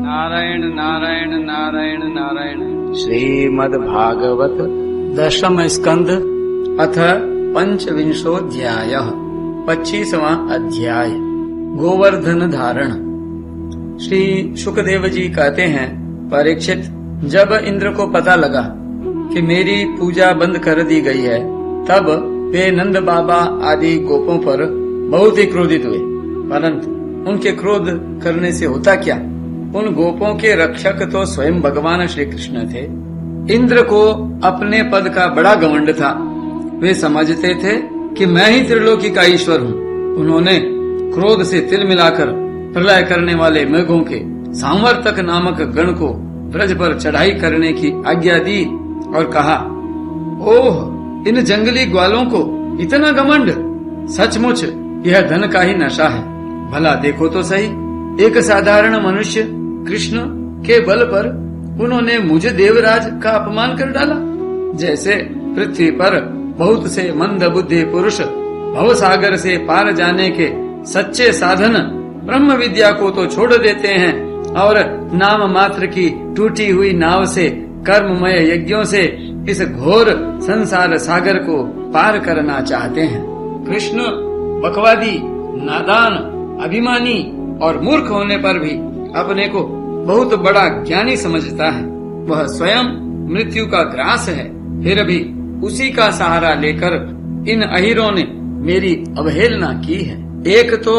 नारायण नारायण नारायण नारायण। श्रीमद्भागवत दशम स्कंद अथ पंचविंशोऽध्याय 25वां अध्याय गोवर्धन धारण। श्री शुकदेव जी कहते हैं, परीक्षित, जब इंद्र को पता लगा कि मेरी पूजा बंद कर दी गई है, तब वे नंद बाबा आदि गोपों पर बहुत ही क्रोधित हुए। परंतु उनके क्रोध करने से होता क्या? उन गोपों के रक्षक तो स्वयं भगवान श्री कृष्ण थे। इंद्र को अपने पद का बड़ा घमंड था। वे समझते थे कि मैं ही त्रिलोकी का ईश्वर हूँ। उन्होंने क्रोध से तिल मिलाकर प्रलय करने वाले मेघों के सांवर्तक नामक गण को ब्रज पर चढ़ाई करने की आज्ञा दी और कहा, ओह, इन जंगली ग्वालों को इतना घमंड! सचमुच यह धन का ही नशा है। भला देखो तो सही, एक साधारण मनुष्य कृष्ण के बल पर उन्होंने मुझे देवराज का अपमान कर डाला। जैसे पृथ्वी पर बहुत से मंद बुद्धि पुरुष भव सागर से पार जाने के सच्चे साधन ब्रह्म विद्या को तो छोड़ देते हैं और नाम मात्र की टूटी हुई नाव से कर्ममय यज्ञों से इस घोर संसार सागर को पार करना चाहते हैं। कृष्ण बकवादी, नादान, अभिमानी और मूर्ख होने पर भी अपने को बहुत बड़ा ज्ञानी समझता है। वह स्वयं मृत्यु का ग्रास है, फिर भी उसी का सहारा लेकर इन अहीरों ने मेरी अवहेलना की है। एक तो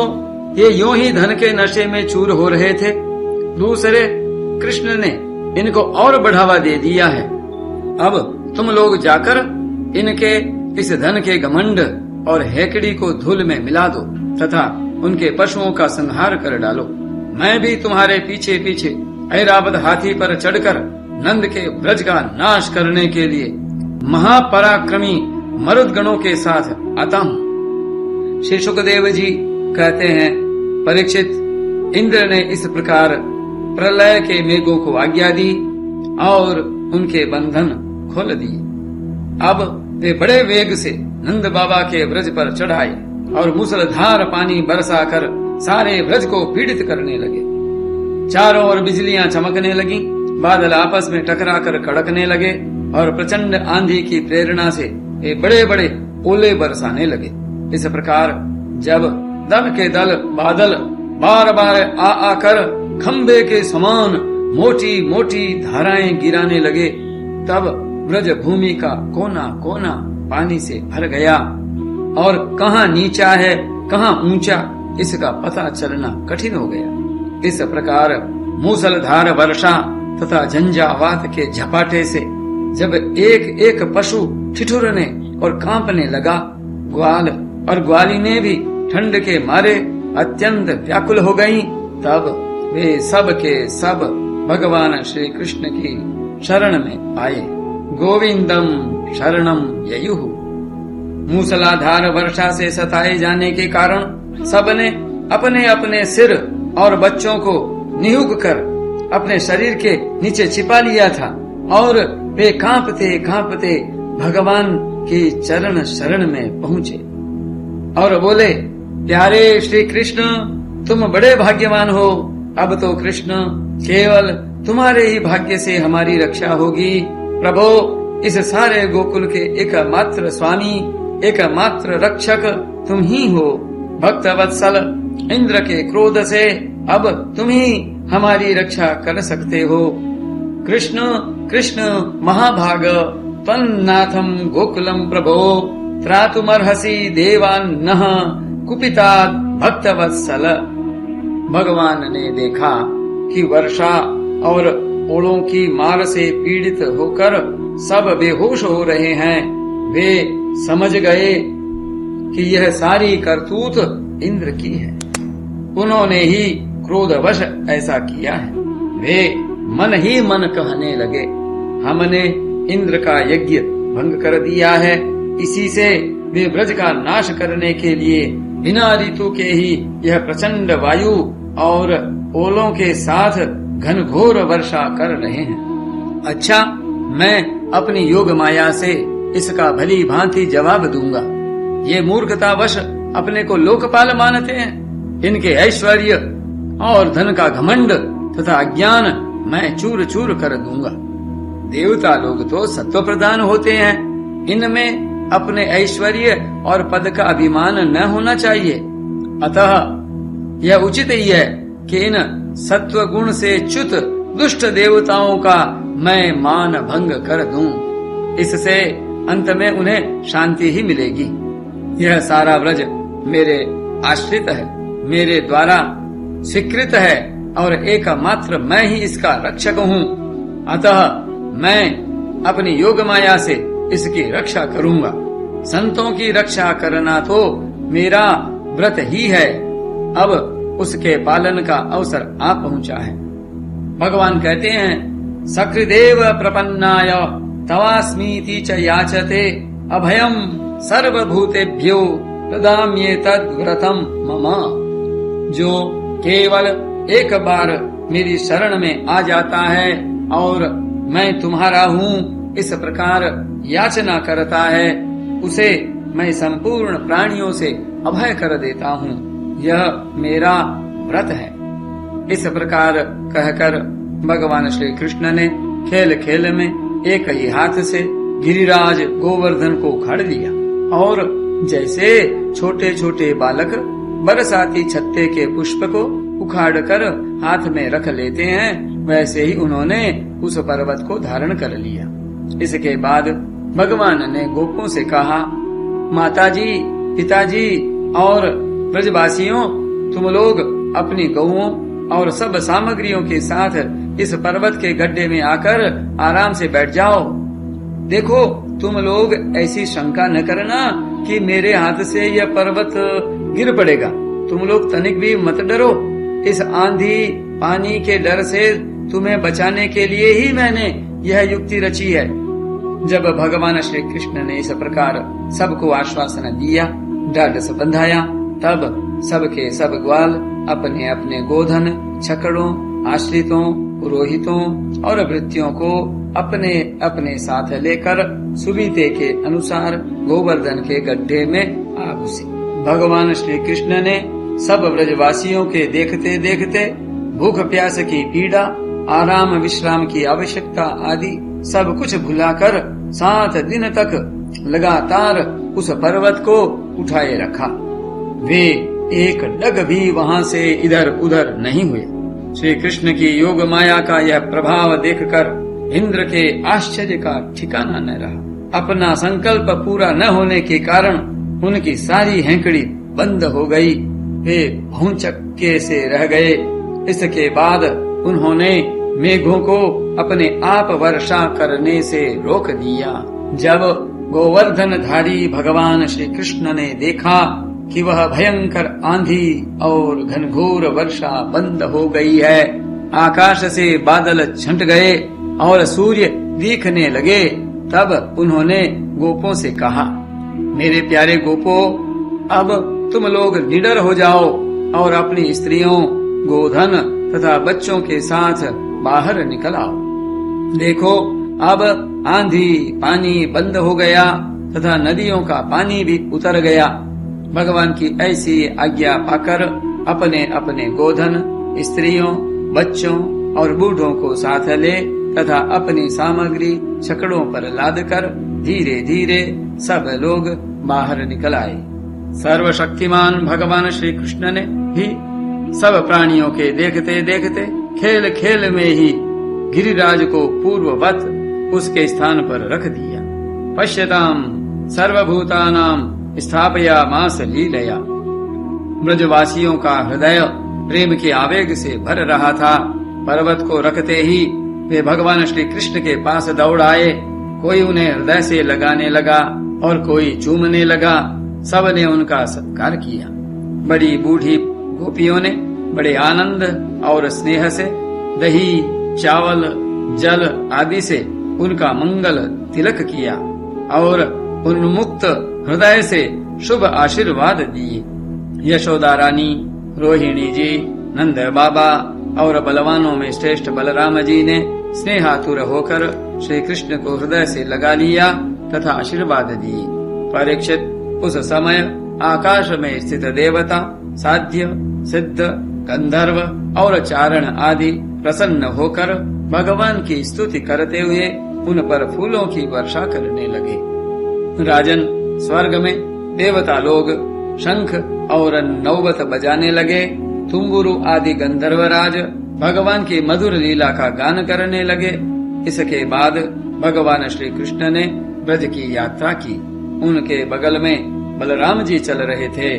ये यूं ही धन के नशे में चूर हो रहे थे, दूसरे कृष्ण ने इनको और बढ़ावा दे दिया है। अब तुम लोग जाकर इनके इस धन के घमंड और हेकड़ी को धूल में मिला दो तथा उनके पशुओं का संहार कर डालो। मैं भी तुम्हारे पीछे पीछे ऐरावत हाथी पर चढ़कर नंद के ब्रज का नाश करने के लिए महापराक्रमी मरुदगणों के साथ आता हूँ। श्री शुकदेव जी कहते हैं, परीक्षित, इंद्र ने इस प्रकार प्रलय के मेघों को आज्ञा दी और उनके बंधन खोल दिए। अब वे बड़े वेग से नंद बाबा के ब्रज पर चढ़ाए और मूसलाधार पानी बरसाकर सारे ब्रज को पीड़ित करने लगे। चारों ओर बिजलियां चमकने लगी, बादल आपस में टकराकर कड़कने लगे और प्रचंड आंधी की प्रेरणा से वे बड़े बड़े ओले बरसाने लगे। इस प्रकार जब दल के दल बादल बार बार आकर खंबे के समान मोटी मोटी धाराएं गिराने लगे, तब ब्रज भूमि का कोना कोना पानी से भर गया और कहाँ नीचा है कहाँ ऊंचा इसका पता चलना कठिन हो गया। इस प्रकार मूसलधार वर्षा तथा झंझावात के झपाटे से जब एक एक पशु ठिठुरने और कांपने लगा, ग्वाल और ग्वालिनें भी ठंड के मारे अत्यंत व्याकुल हो गईं, तब वे सब के सब भगवान श्री कृष्ण की शरण में आए। गोविंदम शरणम ययुः। मूसलाधार वर्षा से सताए जाने के कारण सबने अपने अपने सिर और बच्चों को निहुक कर अपने शरीर के नीचे छिपा लिया था और वे कांपते कांपते भगवान की चरण शरण में पहुँचे और बोले, प्यारे श्री कृष्ण, तुम बड़े भाग्यवान हो। अब तो कृष्ण केवल तुम्हारे ही भाग्य से हमारी रक्षा होगी। प्रभो, इस सारे गोकुल के एकमात्र स्वामी, एकमात्र रक्षक तुम ही हो। भक्त वत्सल, इंद्र के क्रोध से अब तुम ही हमारी रक्षा कर सकते हो। कृष्ण कृष्ण महाभाग, त्वन्नाथम गोकुलम प्रभो, त्रातुमर्हसि देवान्नः कुपितात् भक्त वत्सल। भगवान ने देखा कि वर्षा और ओलों की मार से पीड़ित होकर सब बेहोश हो रहे हैं। वे समझ गए कि यह सारी करतूत इंद्र की है। उन्होंने ही क्रोधवश ऐसा किया है। वे मन ही मन कहने लगे, हमने इंद्र का यज्ञ भंग कर दिया है। इसी से वे ब्रज का नाश करने के लिए बिना ऋतु के ही यह प्रचंड वायु और ओलों के साथ घनघोर वर्षा कर रहे हैं। अच्छा, मैं अपनी योग माया से इसका भली भांति जवाब दूंगा। ये मूर्खतावश अपने को लोकपाल मानते हैं। इनके ऐश्वर्य और धन का घमंड तथा अज्ञान मैं चूर चूर कर दूंगा। देवता लोग तो सत्व प्रधान होते हैं, इनमें अपने ऐश्वर्य और पद का अभिमान न होना चाहिए। अतः यह उचित ही है कि इन सत्व गुण से च्युत दुष्ट देवताओं का मैं मान भंग कर दूं। इससे अंत में उन्हें शांति ही मिलेगी। यह सारा व्रज मेरे आश्रित है, मेरे द्वारा स्वीकृत है और एकमात्र मैं ही इसका रक्षक हूँ। अतः मैं अपनी योग माया से इसकी रक्षा करूंगा। संतों की रक्षा करना तो मेरा व्रत ही है। अब उसके पालन का अवसर आ पहुंचा है। भगवान कहते हैं, सकृदेव प्रपन्नाय तवास्मीति च याचते अभयम सर्वभूतेभ्यो ददाम्येतद् व्रतम मम। जो केवल एक बार मेरी शरण में आ जाता है और मैं तुम्हारा हूँ इस प्रकार याचना करता है, उसे मैं संपूर्ण प्राणियों से अभय कर देता हूँ। यह मेरा व्रत है। इस प्रकार कहकर भगवान श्री कृष्ण ने खेल खेल में एक ही हाथ से गिरिराज गोवर्धन को उखाड़ लिया और जैसे छोटे छोटे बालक बरसाती छत्ते के पुष्प को उखाड़कर हाथ में रख लेते हैं, वैसे ही उन्होंने उस पर्वत को धारण कर लिया। इसके बाद भगवान ने गोपों से कहा, माताजी, पिताजी और ब्रजवासियों, तुम लोग अपनी गौओं और सब सामग्रियों के साथ इस पर्वत के गड्ढे में आकर आराम से बैठ जाओ। देखो, तुम लोग ऐसी शंका न करना कि मेरे हाथ से यह पर्वत गिर पड़ेगा। तुम लोग तनिक भी मत डरो। इस आंधी पानी के डर से तुम्हें बचाने के लिए ही मैंने यह युक्ति रची है। जब भगवान श्री कृष्ण ने इस प्रकार सबको आश्वासन दिया, ढाढ़स बंधाया, तब सबके सब ग्वाल अपने अपने गोधन, छकड़ों, आश्रितों, पुरोहितों और भृत्यों को अपने अपने साथ लेकर सुविधे के अनुसार गोवर्धन के गड्ढे में आ घुसे। भगवान श्री कृष्ण ने सब ब्रजवासियों के देखते देखते भूख प्यास की पीड़ा, आराम विश्राम की आवश्यकता आदि सब कुछ भुलाकर 7 दिन तक लगातार उस पर्वत को उठाए रखा। वे एक डग भी वहां से इधर उधर नहीं हुए। श्री कृष्ण की योग माया का यह प्रभाव देखकर इंद्र के आश्चर्य का ठिकाना न रहा। अपना संकल्प पूरा न होने के कारण उनकी सारी हैंकड़ी बंद हो गई। वे भौचक्के से रह गए। इसके बाद उन्होंने मेघों को अपने आप वर्षा करने से रोक दिया। जब गोवर्धनधारी भगवान श्री कृष्ण ने देखा कि वह भयंकर आंधी और घनघोर वर्षा बंद हो गई है, आकाश से बादल छंट गए और सूर्य दिखने लगे, तब उन्होंने गोपों से कहा, मेरे प्यारे गोपों, अब तुम लोग निडर हो जाओ और अपनी स्त्रियों, गोधन तथा बच्चों के साथ बाहर निकल आओ। देखो, अब आंधी पानी बंद हो गया तथा नदियों का पानी भी उतर गया। भगवान की ऐसी आज्ञा पाकर अपने अपने गोधन, स्त्रियों, बच्चों और बूढ़ों को साथ ले तथा अपनी सामग्री छकड़ों पर लादकर धीरे धीरे सब लोग बाहर निकल आए। सर्वशक्तिमान भगवान श्री कृष्ण ने भी सब प्राणियों के देखते देखते खेल खेल में ही गिरिराज को पूर्ववत उसके स्थान पर रख दिया। पश्यताम सर्वभूतानाम स्थापयामास लीलया। ब्रजवासियों का हृदय प्रेम के आवेग से भर रहा था। पर्वत को रखते ही वे भगवान श्री कृष्ण के पास दौड़ आए। कोई उन्हें हृदय से लगाने लगा और कोई चूमने लगा। सबने उनका सत्कार किया। बड़ी बूढ़ी गोपियों ने बड़े आनंद और स्नेह से दही, चावल, जल आदि से उनका मंगल तिलक किया और उन्मुक्त हृदय से शुभ आशीर्वाद दिए। यशोदा रानी, रोहिणी जी, नंद बाबा और बलवानों में श्रेष्ठ बलराम जी ने स्नेहातुर होकर श्री कृष्ण को हृदय से लगा लिया तथा आशीर्वाद दिए। परीक्षित, उस समय आकाश में स्थित देवता, साध्य, सिद्ध, गंधर्व और चारण आदि प्रसन्न होकर भगवान की स्तुति करते हुए उन पर फूलों की वर्षा करने लगे। राजन, स्वर्ग में देवता लोग शंख और नौबत बजाने लगे। तुम्बुरु आदि गंधर्वराज भगवान की मधुर लीला का गान करने लगे। इसके बाद भगवान श्री कृष्ण ने ब्रज की यात्रा की। उनके बगल में बलराम जी चल रहे थे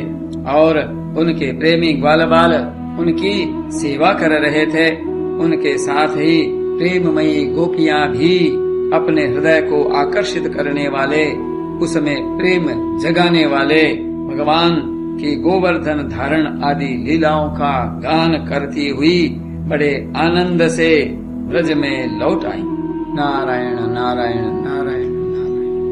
और उनके प्रेमी ग्वाल बाल उनकी सेवा कर रहे थे। उनके साथ ही प्रेममयी गोपियां भी अपने हृदय को आकर्षित करने वाले, उसमें प्रेम जगाने वाले भगवान की गोवर्धन धारण आदि लीलाओं का गान करती हुई बड़े आनंद से ब्रज में लौट आई। नारायण नारायण नारायण।